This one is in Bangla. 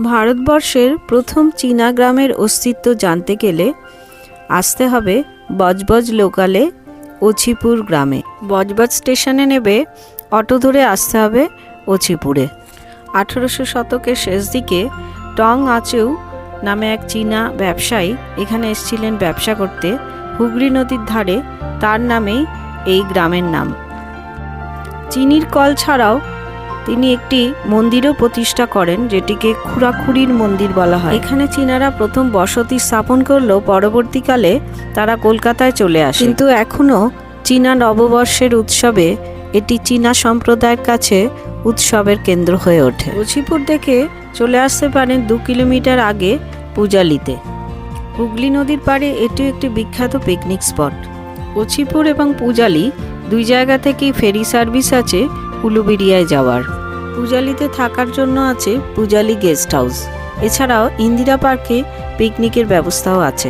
ভারতবর্ষের প্রথম চীনা গ্রামের অস্তিত্ব জানতে গেলে আসতে হবে বজবজ লোকালে ওছিপুর গ্রামে। বজবজ স্টেশনে নেবে অটো ধরে আসতে হবে ওছিপুরে। 1800 শতকের শেষ দিকে টং আচেউ নামে এক চীনা ব্যবসায়ী এখানে এসেছিলেন ব্যবসা করতে। হুগলি নদীর ধারে, তার নামেই এই গ্রামের নাম। চিনির কল ছাড়াও তিনি একটি মন্দিরও প্রতিষ্ঠা করেন, যেটিকে খুরাখুরির মন্দির বলা হয়। এখানে চীনারা প্রথম বসতি স্থাপন করলেও পরবর্তীকালে তারা কলকাতায় চলে আসে। কিন্তু এখনও চীনা নববর্ষের উৎসবে এটি চীনা সম্প্রদায়ের কাছে উৎসবের কেন্দ্র হয়ে ওঠে। ওছিপুর থেকে চলে আসতে পারেন 2 কিলোমিটার আগে পূজালিতে। হুগলি নদীর পাড়ে এটিও একটি বিখ্যাত পিকনিক স্পট। ওছিপুর এবং পূজালি দুই জায়গা থেকেই ফেরি সার্ভিস আছে উলুবেড়িয়ায় যাওয়ার। পূজালিতে থাকার জন্য আছে পূজালি গেস্ট হাউস। এছাড়াও ইন্দিরা পার্কে পিকনিকের ব্যবস্থাও আছে।